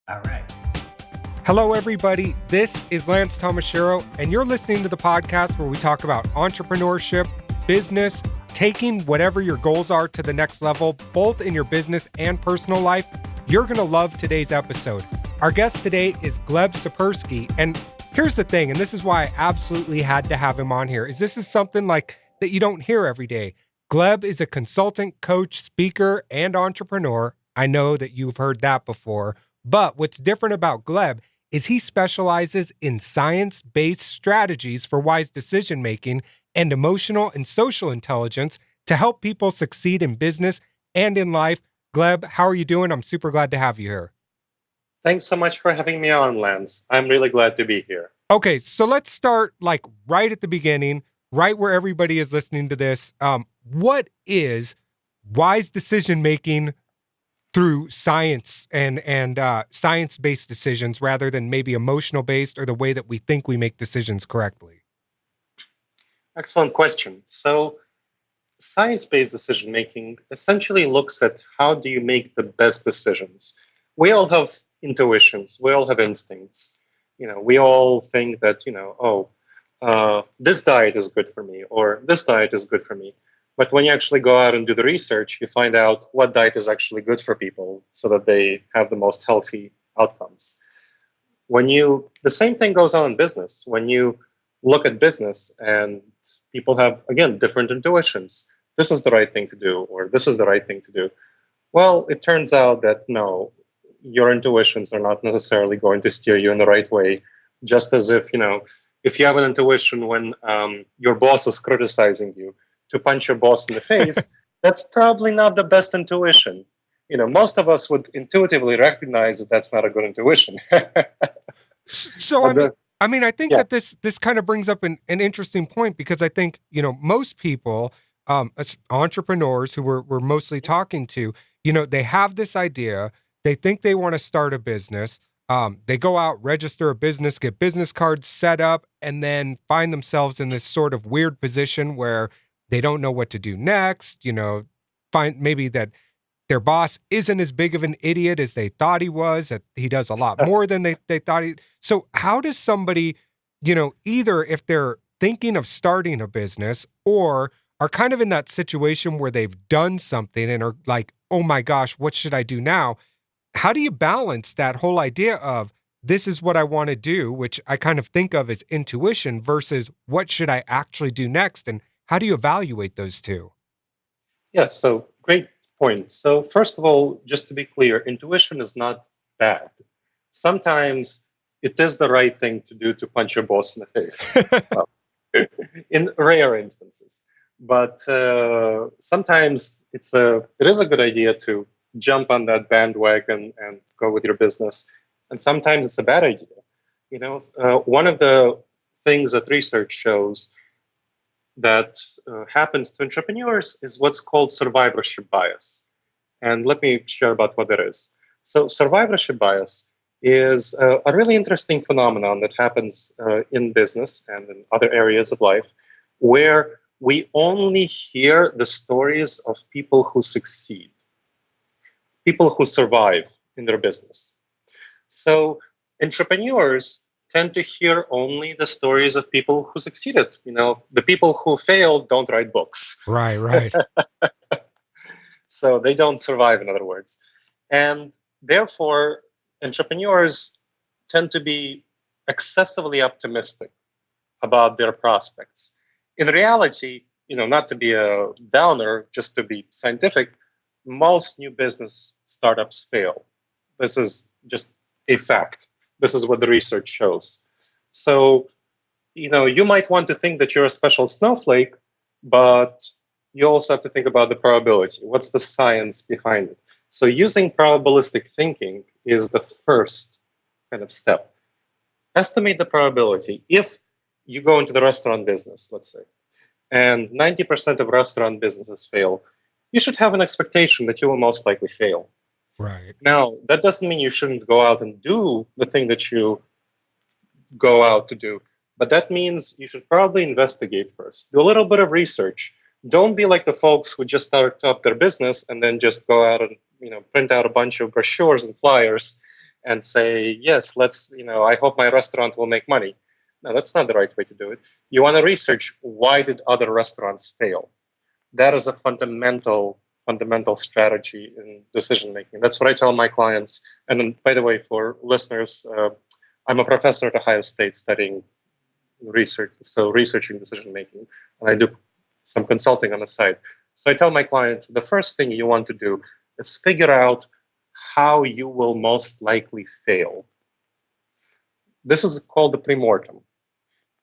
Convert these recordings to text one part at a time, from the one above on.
All right. Hello, everybody. This is Lance Tomashiro, and you're listening to the podcast where we talk about entrepreneurship, business, taking whatever your goals are to the next level, both in your business and personal life. You're going to love today's episode. Our guest today is Gleb Sapersky, and here's the thing, and this is why I absolutely had to have him on here, is this is something like that you don't hear every day. Gleb is a consultant, coach, speaker, and entrepreneur. I know that you've heard that before, but what's different about Gleb is he specializes in science-based strategies for wise decision-making and emotional and social intelligence to help people succeed in business and in life. Gleb, how are you doing? I'm super glad to have you here. Thanks so much for having me on, Lance. I'm really glad to be here. Okay, so let's start like right at the beginning, right where everybody is listening to this. What is wise decision-making through science and science-based decisions rather than maybe emotional-based or the way that we think we make decisions correctly? Excellent question. So, science-based decision-making essentially looks at how do you make the best decisions. We all have intuitions. We all have instincts. We all think that, this diet is good for me or this diet is good for me. But when you actually go out and do the research, you find out what diet is actually good for people so that they have the most healthy outcomes. The same thing goes on in business. When you look at business and people have, again, different intuitions, this is the right thing to do, or this is the right thing to do. Well, it turns out that no, your intuitions are not necessarily going to steer you in the right way. Just as if you have an intuition when your boss is criticizing you, to punch your boss in the face, that's probably not the best intuition. Most of us would intuitively recognize that that's not a good intuition. So I think that this kind of brings up an interesting point, because I think, most people, as entrepreneurs who we're mostly talking to, they have this idea, they think they want to start a business, they go out, register a business, get business cards set up, and then find themselves in this sort of weird position where they don't know what to do next, find maybe that their boss isn't as big of an idiot as they thought he was, that he does a lot more than they thought he. So how does somebody, either if they're thinking of starting a business or are kind of in that situation where they've done something and are like, oh my gosh, what should I do now? How do you balance that whole idea of this is what I want to do, which I kind of think of as intuition, versus what should I actually do next? And how do you evaluate those two? Yeah, so great point. So first of all, just to be clear, intuition is not bad. Sometimes it is the right thing to do to punch your boss in the face, in rare instances. But sometimes it is a good idea to jump on that bandwagon and go with your business. And sometimes it's a bad idea. One of the things that research shows that happens to entrepreneurs is what's called survivorship bias. And let me share about what that is. So survivorship bias is a really interesting phenomenon that happens in business and in other areas of life, where we only hear the stories of people who succeed, people who survive in their business. So entrepreneurs tend to hear only the stories of people who succeeded. The people who failed don't write books. Right. So they don't survive, in other words. And therefore, entrepreneurs tend to be excessively optimistic about their prospects. In reality, not to be a downer, just to be scientific, most new business startups fail. This is just a fact. This is what the research shows. So, you might want to think that you're a special snowflake, but you also have to think about the probability. What's the science behind it? So using probabilistic thinking is the first kind of step. Estimate the probability. If you go into the restaurant business, let's say, and 90% of restaurant businesses fail, you should have an expectation that you will most likely fail. Right. Now, that doesn't mean you shouldn't go out and do the thing that you go out to do, but that means you should probably investigate first. Do a little bit of research. Don't be like the folks who just start up their business and then just go out and print out a bunch of brochures and flyers and say, yes, let's, I hope my restaurant will make money. No, that's not the right way to do it. You want to research, why did other restaurants fail? That is a fundamental strategy in decision making. That's what I tell my clients. And then, by the way, for listeners, I'm a professor at Ohio State studying researching decision making, and I do some consulting on the side. So I tell my clients, the first thing you want to do is figure out how you will most likely fail. This is called the premortem.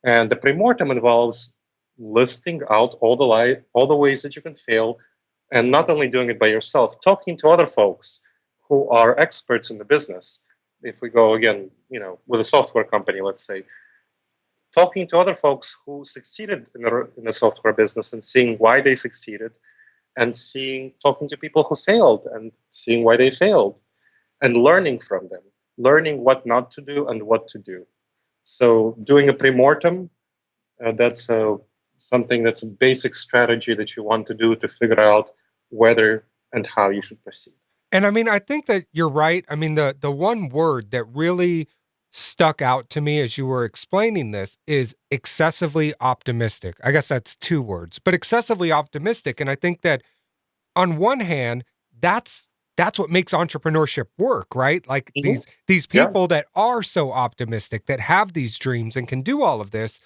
And the premortem involves listing out all the ways that you can fail, and not only doing it by yourself, talking to other folks who are experts in the business. If we go again, with a software company, let's say, talking to other folks who succeeded in the software business and seeing why they succeeded, and talking to people who failed and seeing why they failed, and learning from them, learning what not to do and what to do. So doing a premortem, that's something that's a basic strategy that you want to do to figure out whether and how you should proceed. And I mean, I think that you're right. I mean, the one word that really stuck out to me as you were explaining this is excessively optimistic. I guess that's two words, but excessively optimistic. And I think that on one hand, that's what makes entrepreneurship work, right? Like these people that are so optimistic, that have these dreams and can do all of this.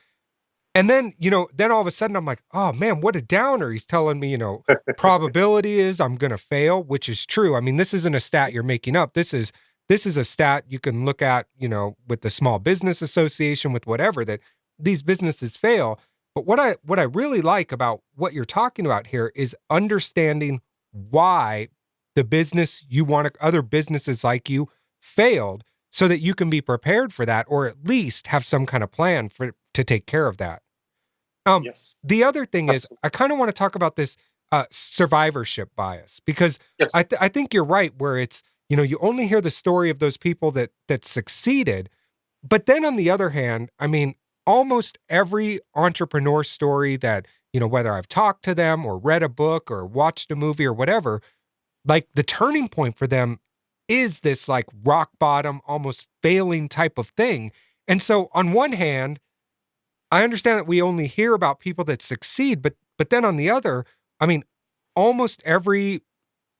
And then, then all of a sudden I'm like, oh man, what a downer. He's telling me, probability is I'm going to fail, which is true. I mean, this isn't a stat you're making up. This is a stat you can look at, with the Small Business Association, with whatever, that these businesses fail. But what I really like about what you're talking about here is understanding why the business you want other businesses like you failed, so that you can be prepared for that, or at least have some kind of plan to take care of that. Yes. The other thing Absolutely. is, I kind of want to talk about this survivorship bias, because Yes. I think you're right, where it's, you only hear the story of those people that succeeded. But then on the other hand, I mean, almost every entrepreneur story that, whether I've talked to them or read a book or watched a movie or whatever, like the turning point for them is this like rock bottom, almost failing type of thing. And so on one hand, I understand that we only hear about people that succeed, but then on the other, I mean, almost every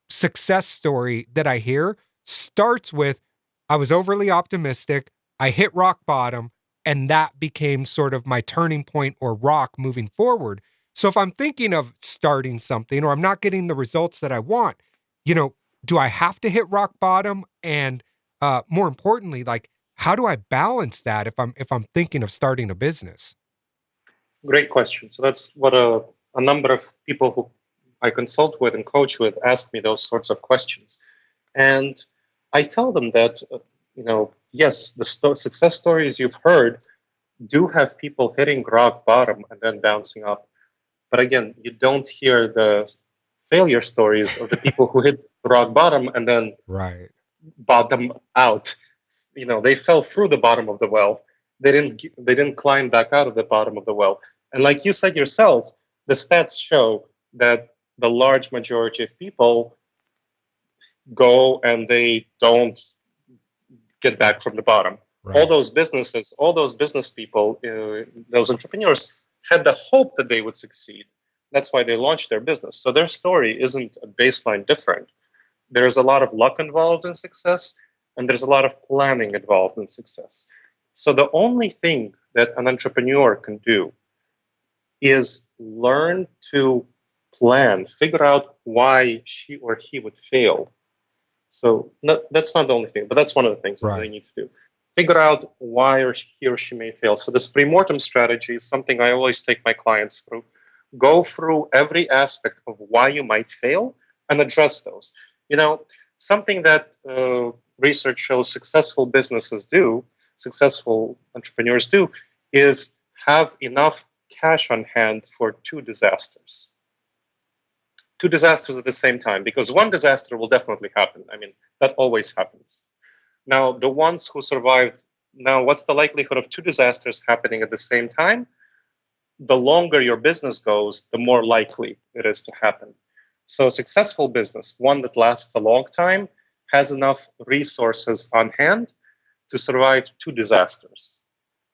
success story that I hear starts with, I was overly optimistic, I hit rock bottom, and that became sort of my turning point or rock moving forward. So if I'm thinking of starting something, or I'm not getting the results that I want, do I have to hit rock bottom? And more importantly, like, how do I balance that if I'm thinking of starting a business? Great question. So that's what a number of people who I consult with and coach with ask me those sorts of questions. And I tell them that, yes, the success stories you've heard do have people hitting rock bottom and then bouncing up. But again, you don't hear the failure stories of the people who hit rock bottom and then bottom out. They fell through the bottom of the well. They didn't climb back out of the bottom of the well. And like you said yourself, the stats show that the large majority of people go and they don't get back from the bottom. Right. All those business people, those entrepreneurs had the hope that they would succeed. That's why they launched their business. So their story isn't a baseline different. There's a lot of luck involved in success, and there's a lot of planning involved in success. So the only thing that an entrepreneur can do is learn to plan, figure out why she or he would fail. So that's not the only thing, but that's one of the things that they need to do. Figure out why he or she may fail. So this premortem strategy is something I always take my clients through. Go through every aspect of why you might fail and address those. Something that research shows successful entrepreneurs do, is have enough cash on hand for two disasters. Two disasters at the same time, because one disaster will definitely happen. I mean, that always happens. Now, the ones who survived, what's the likelihood of two disasters happening at the same time? The longer your business goes, the more likely it is to happen. So a successful business, one that lasts a long time, has enough resources on hand to survive 2 disasters.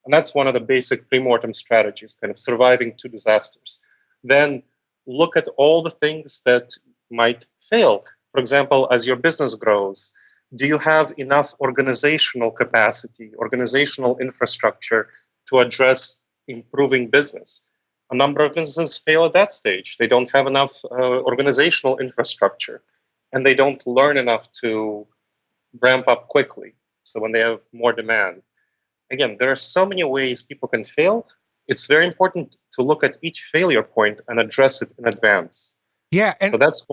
And that's one of the basic premortem strategies, kind of surviving 2 disasters. Then look at all the things that might fail. For example, as your business grows, do you have enough organizational capacity, organizational infrastructure to address improving business? A number of businesses fail at that stage. They don't have enough organizational infrastructure, and they don't learn enough to ramp up quickly. So when they have more demand. Again, there are so many ways people can fail. It's very important to look at each failure point and address it in advance. Yeah. And so that's,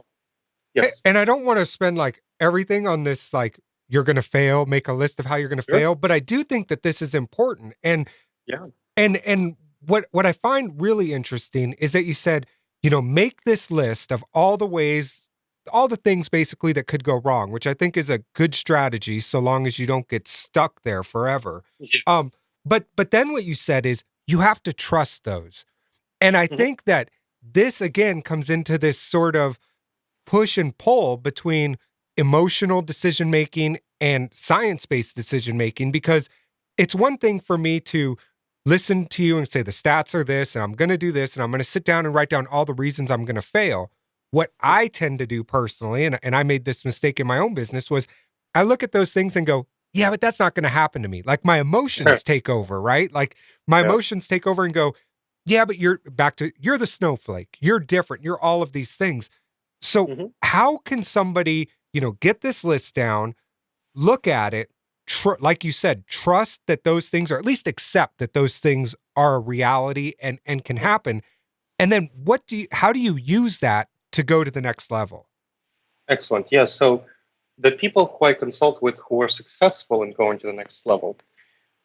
yes. And I don't want to spend like everything on this, like you're going to fail, make a list of how you're going to fail. But I do think that this is important. And yeah. And what I find really interesting is that you said, make this list of all the ways, all the things basically that could go wrong, which I think is a good strategy so long as you don't get stuck there forever. Yes. But then what you said is you have to trust those. And I think that this again comes into this sort of push and pull between emotional decision making and science-based decision making, because it's one thing for me to listen to you and say the stats are this and I'm going to do this and I'm going to sit down and write down all the reasons I'm going to fail. What I tend to do personally, and I made this mistake in my own business, was I look at those things and go, yeah, but that's not going to happen to me. Like my emotions take over, right? Like my emotions take over and go, yeah, but you're the snowflake. You're different. You're all of these things. So how can somebody, get this list down, look at it, like you said, trust that those things, or at least accept that those things are a reality and can happen. And then how do you use that to go to the next level? Excellent. Yeah. So the people who I consult with who are successful in going to the next level,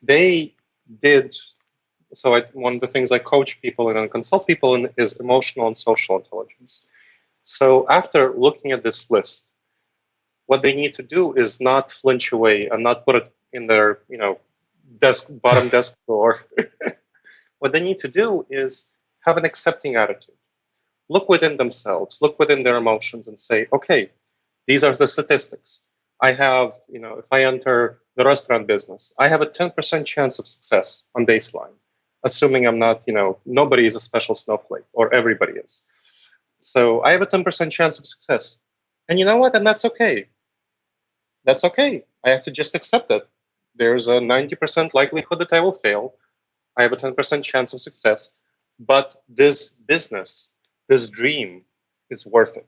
they did. So one of the things I coach people and consult people in is emotional and social intelligence. So after looking at this list, what they need to do is not flinch away and not put it in their, bottom desk drawer. What they need to do is have an accepting attitude. Look within themselves, look within their emotions and say, okay, these are the statistics. I have, if I enter the restaurant business, I have a 10% chance of success on baseline, assuming I'm not, nobody is a special snowflake or everybody is. So I have a 10% chance of success. And you know what? And that's okay. That's okay. I have to just accept it. There's a 90% likelihood that I will fail. I have a 10% chance of success. But this business, this dream is worth it.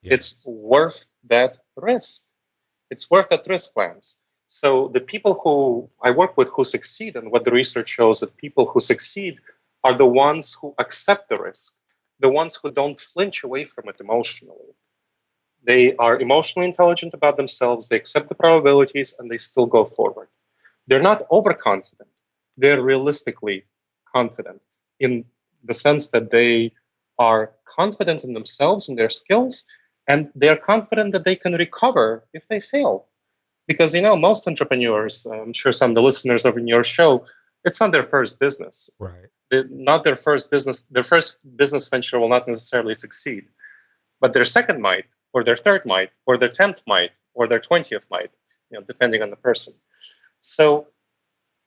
Yeah. It's worth that risk. It's worth that risk, Lance. So the people who I work with who succeed, and what the research shows that people who succeed are the ones who accept the risk, the ones who don't flinch away from it emotionally. They are emotionally intelligent about themselves, they accept the probabilities, and they still go forward. They're not overconfident. They're realistically confident in the sense that they are confident in themselves and their skills, and they're confident that they can recover if they fail. Because, most entrepreneurs, I'm sure some of the listeners of your show, it's not their first business. Right. Not their first business. Their first business venture will not necessarily succeed. But their second might, or their third might, or their 10th might, or their 20th might, depending on the person. So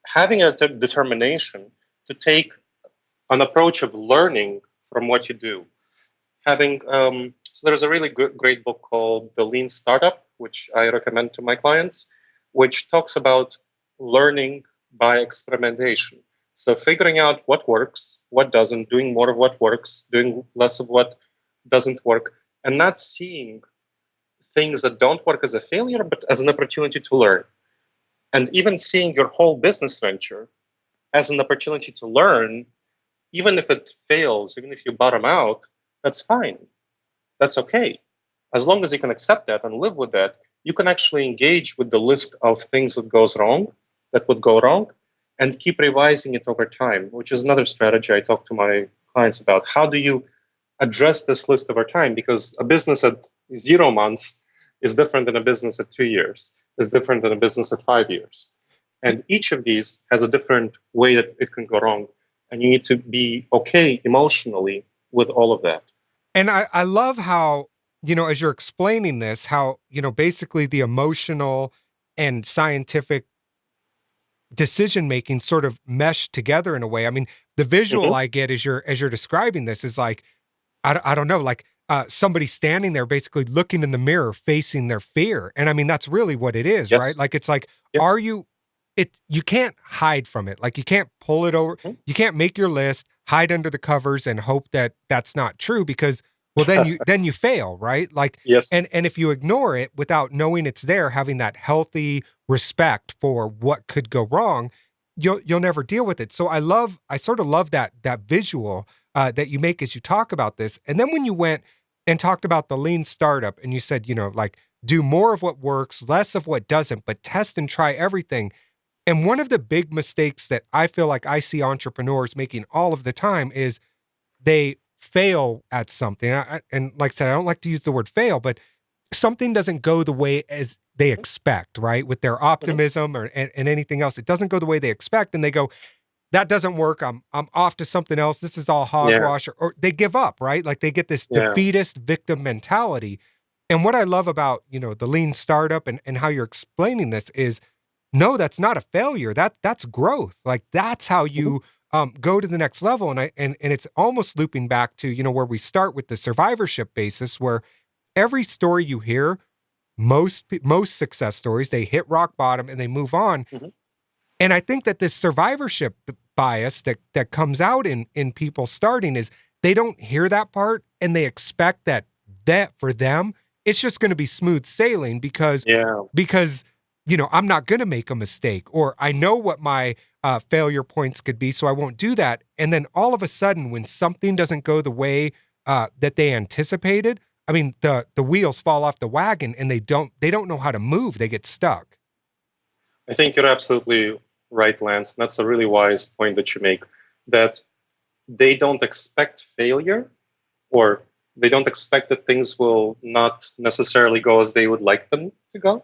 having a determination to take an approach of learning from what you do. So there's a really great book called The Lean Startup, which I recommend to my clients, which talks about learning by experimentation. So figuring out what works, what doesn't, doing more of what works, doing less of what doesn't work, and not seeing things that don't work as a failure, but as an opportunity to learn. And even seeing your whole business venture as an opportunity to learn, even if it fails, even if you bottom out, that's fine. That's okay. As long as you can accept that and live with that, you can actually engage with the list of things that would go wrong, and keep revising it over time, which is another strategy I talk to my clients about. How do you address this list over time? Because a business at 0 months is different than a business at 2 years, is different than a business at 5 years. And each of these has a different way that it can go wrong. And you need to be okay emotionally with all of that. And I love how, as you're explaining this, how, basically the emotional and scientific decision making sort of mesh together in a way. I mean, the visual Hmm. I get as you're describing this is like, I don't know, like somebody standing there basically looking in the mirror, facing their fear. And I mean, that's really what it is, right? Yes. Like, it's like, are Yes. you, you can't hide from it. Like, you can't pull it over. Mhm. You can't make your list, hide under the covers and hope that that's not true because, well, then you fail, right? Like, and, Yes. and if you ignore it without knowing it's there, having that healthy respect for what could go wrong, you'll never deal with it. So I sort of love that visual that you make as you talk about this. And then when you went and talked about the lean startup and you said, like do more of what works, less of what doesn't, but test and try everything. And one of the big mistakes that I feel like I see entrepreneurs making all of the time is they fail at something. And like I said, I don't like to use the word fail, but something doesn't go the way as they expect, right? With their Hmm. optimism and anything else, it doesn't go the way they expect. And they go, that doesn't work. I'm off to something else. This is all Yeah. hogwash, or they give up, right? Like they get this Yeah. defeatist victim mentality. And what I love about, the lean startup and how you're explaining this is no, that's not a failure. That's growth. Like that's how Hmm. you go to the next level. And it's almost looping back to, where we start with the survivorship basis, where every story you hear, most success stories, they hit rock bottom and they move on. Hmm. And I think that this survivorship bias that comes out in people starting is they don't hear that part and they expect that for them it's just going to be smooth sailing Yeah. because I'm not going to make a mistake, or I know what my failure points could be, so I won't do that. And then all of a sudden, when something doesn't go the way that they anticipated, I mean the wheels fall off the wagon and they don't know how to move. They get stuck. I think you're absolutely right, Lance. That's a really wise point that you make, that they don't expect failure, or they don't expect that things will not necessarily go as they would like them to go.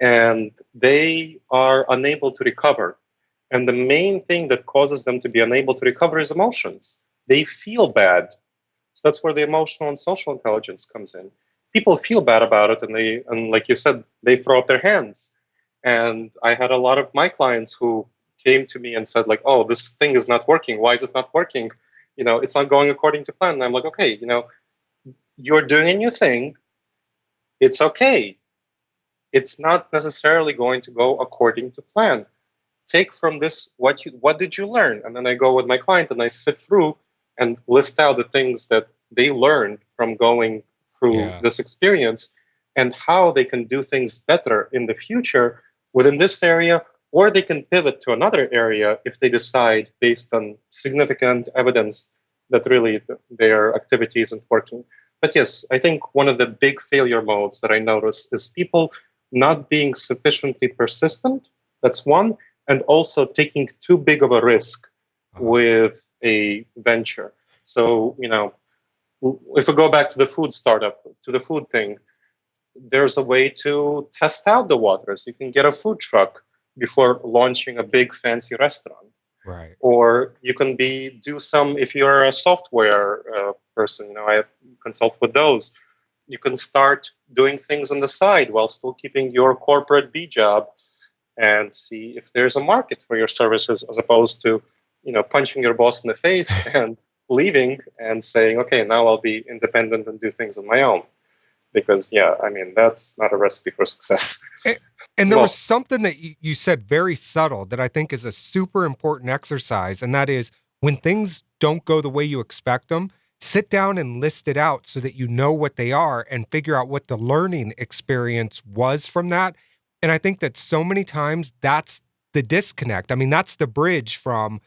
And they are unable to recover. And the main thing that causes them to be unable to recover is emotions. They feel bad. So that's where the emotional and social intelligence comes in. People feel bad about it, and like you said, they throw up their hands. And I had a lot of my clients who came to me and said, like, "Oh, this thing is not working. Why is it not working? It's not going according to plan." And I'm like, "Okay, you're doing a new thing. It's okay. It's not necessarily going to go according to plan. Take from this what did you learn?" And then I go with my client and I sit through and list out the things that they learned from going through Yeah. this experience, and how they can do things better in the future within this area, or they can pivot to another area if they decide, based on significant evidence, that really their activity isn't working. But yes, I think one of the big failure modes that I notice is people not being sufficiently persistent. That's one. And also taking too big of a risk Uh-huh. with a venture. So, if we go back to the food startup, to the food thing, there's a way to test out the waters. You can get a food truck before launching a big fancy restaurant. Right. Or you can do some, if you're a software person, I consult with those. You can start doing things on the side while still keeping your corporate B job, and see if there's a market for your services, as opposed to punching your boss in the face and leaving and saying, okay, now I'll be independent and do things on my own. Because yeah, I mean, that's not a recipe for success. And, and there was Well. something that you said very subtle that I think is a super important exercise. And that is when things don't go the way you expect them, sit down and list it out so that you know what they are and figure out what the learning experience was from that. And I think that so many times that's the disconnect. I mean, that's the bridge from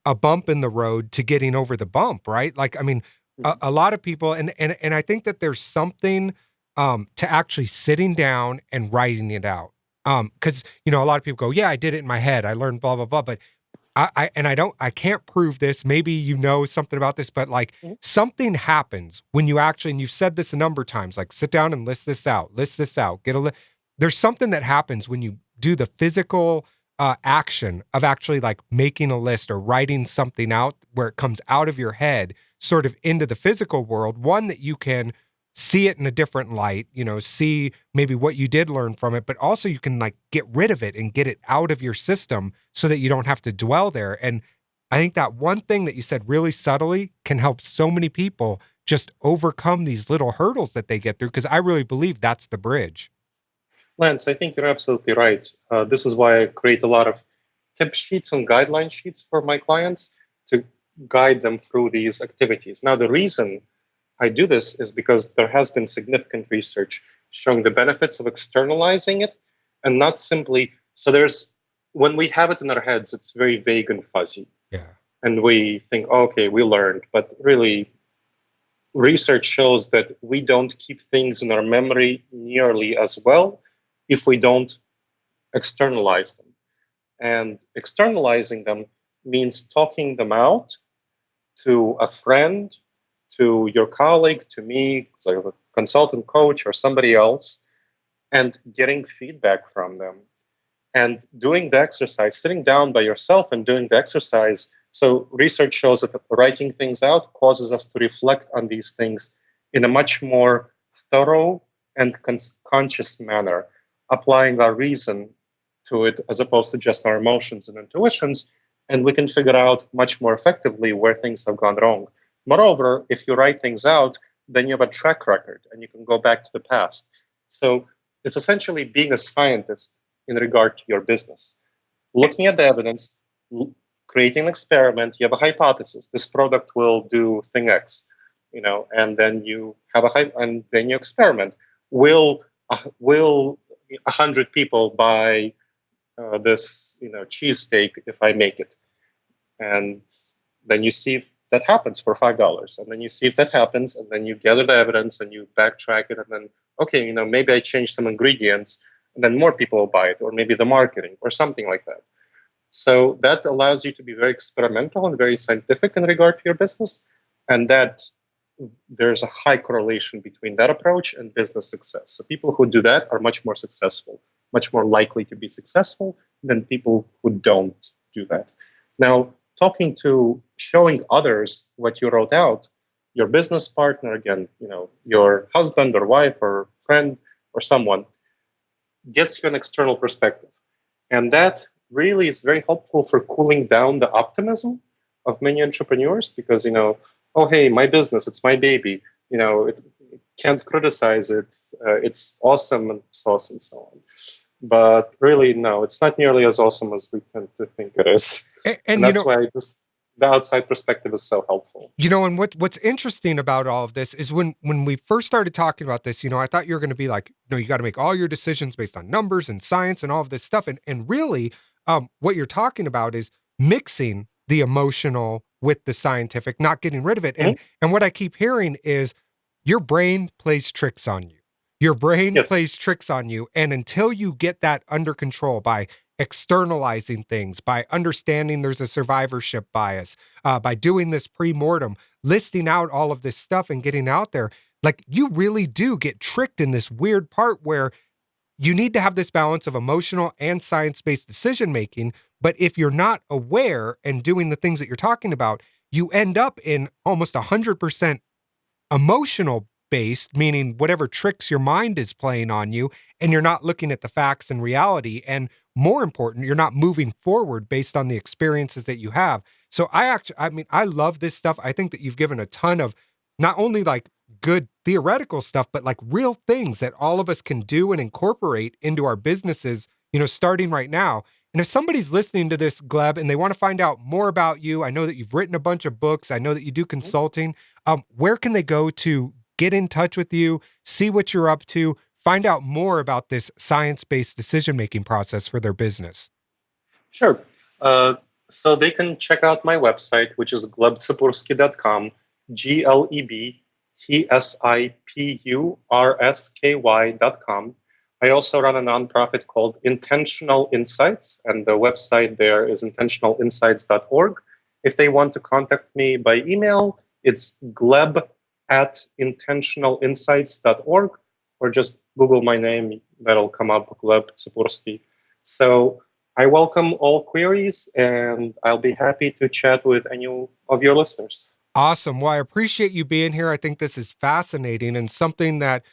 a bump in the road to getting over the bump, right? Like, I mean, a, Mhm. a lot of people, and I think that there's something to actually sitting down and writing it out. Because a lot of people go, yeah, I did it in my head. I learned blah blah blah, but I can't prove this. Maybe something about this, but like Mhm. something happens when you actually, and you've said this a number of times, like sit down and list this out, there's something that happens when you do the physical action of actually like making a list or writing something out where it comes out of your head, sort of into the physical world, one that you can see it in a different light, see maybe what you did learn from it, but also you can like get rid of it and get it out of your system so that you don't have to dwell there. And I think that one thing that you said really subtly can help so many people just overcome these little hurdles that they get through, because I really believe that's the bridge. Lance, I think you're absolutely right. This is why I create a lot of tip sheets and guideline sheets for my clients to guide them through these activities. Now, the reason I do this is because there has been significant research showing the benefits of externalizing it, and not simply, when we have it in our heads, it's very vague and fuzzy. Yeah. And we think, okay, we learned, but really, research shows that we don't keep things in our memory nearly as well if we don't externalize them. And externalizing them means talking them out to a friend, to your colleague, to me, like a consultant coach or somebody else, and getting feedback from them. And doing the exercise, sitting down by yourself and doing the exercise. So research shows that writing things out causes us to reflect on these things in a much more thorough and conscious manner, applying our reason to it as opposed to just our emotions and intuitions. And we can figure out much more effectively where things have gone wrong. Moreover, if you write things out, then you have a track record and you can go back to the past. So it's essentially being a scientist in regard to your business. Looking at the evidence, creating an experiment, you have a hypothesis. This product will do thing X, and then you have and then you experiment. Will 100 people buy this, cheesesteak if I make it? And then you see if that happens for $5, and then you see if that happens, and then you gather the evidence and you backtrack it, and then okay, maybe I change some ingredients, and then more people will buy it, or maybe the marketing or something like that. So that allows you to be very experimental and very scientific in regard to your business, and that there's a high correlation between that approach and business success. So people who do that are much more successful, much more likely to be successful than people who don't do that. Now, showing others what you wrote out, your business partner, again, your husband or wife or friend or someone, gets you an external perspective. And that really is very helpful for cooling down the optimism of many entrepreneurs because, oh, hey, my business, it's my baby. It can't criticize it. It's awesome and so on. But really, no, it's not nearly as awesome as we tend to think it is. And that's why the outside perspective is so helpful. And what's interesting about all of this is when we first started talking about this, I thought you were going to be like, no, you got to make all your decisions based on numbers and science and all of this stuff. And really, what you're talking about is mixing the emotional with the scientific, not getting rid of it. Mm-hmm. And what I keep hearing is your brain plays tricks on you. Your brain plays tricks on you. And until you get that under control by externalizing things, by understanding there's a survivorship bias, by doing this premortem, listing out all of this stuff and getting out there, like you really do get tricked in this weird part where you need to have this balance of emotional and science-based decision-making. But if you're not aware and doing the things that you're talking about, you end up in almost 100% emotional based, meaning whatever tricks your mind is playing on you, and you're not looking at the facts and reality. And more important, you're not moving forward based on the experiences that you have. So I love this stuff. I think that you've given a ton of not only like good theoretical stuff, but like real things that all of us can do and incorporate into our businesses, starting right now. And if somebody's listening to this, Gleb, and they want to find out more about you, I know that you've written a bunch of books. I know that you do consulting. Where can they go to get in touch with you, see what you're up to, find out more about this science-based decision-making process for their business? Sure. So they can check out my website, which is glebtsipursky.com, glebtsipursky.com. I also run a nonprofit called Intentional Insights, and the website there is intentionalinsights.org. If they want to contact me by email, it's gleb@intentionalinsights.org, or just Google my name, that'll come up, Gleb Tsipursky. So I welcome all queries, and I'll be happy to chat with any of your listeners. Awesome. Well, I appreciate you being here. I think this is fascinating and something that,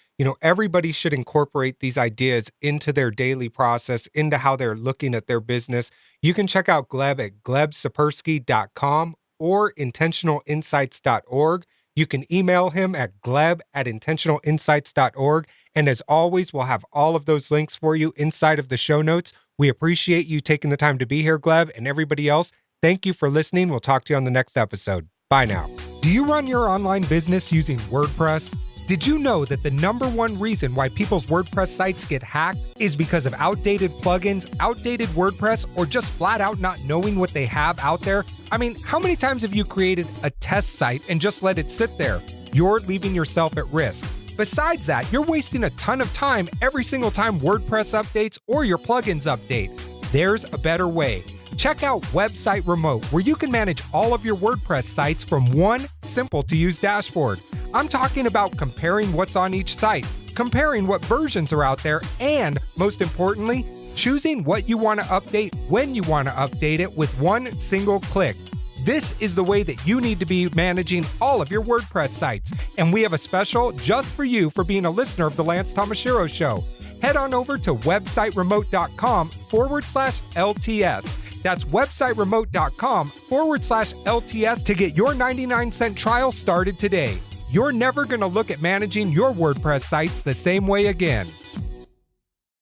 everybody should incorporate these ideas into their daily process, into how they're looking at their business. You can check out Gleb at glebsapersky.com or intentionalinsights.org. You can email him at gleb@intentionalinsights.org. And as always, we'll have all of those links for you inside of the show notes. We appreciate you taking the time to be here, Gleb, and everybody else. Thank you for listening. We'll talk to you on the next episode. Bye now. Do you run your online business using WordPress? Did you know that the number one reason why people's WordPress sites get hacked is because of outdated plugins, outdated WordPress, or just flat out not knowing what they have out there? I mean, how many times have you created a test site and just let it sit there? You're leaving yourself at risk. Besides that, you're wasting a ton of time every single time WordPress updates or your plugins update. There's a better way. Check out Website Remote, where you can manage all of your WordPress sites from one simple-to-use dashboard. I'm talking about comparing what's on each site, comparing what versions are out there, and, most importantly, choosing what you want to update when you want to update it with one single click. This is the way that you need to be managing all of your WordPress sites. And we have a special just for you for being a listener of The Lance Tomashiro Show. Head on over to websiteremote.com/LTS. That's websiteremote.com/LTS to get your 99-cent trial started today. You're never going to look at managing your WordPress sites the same way again.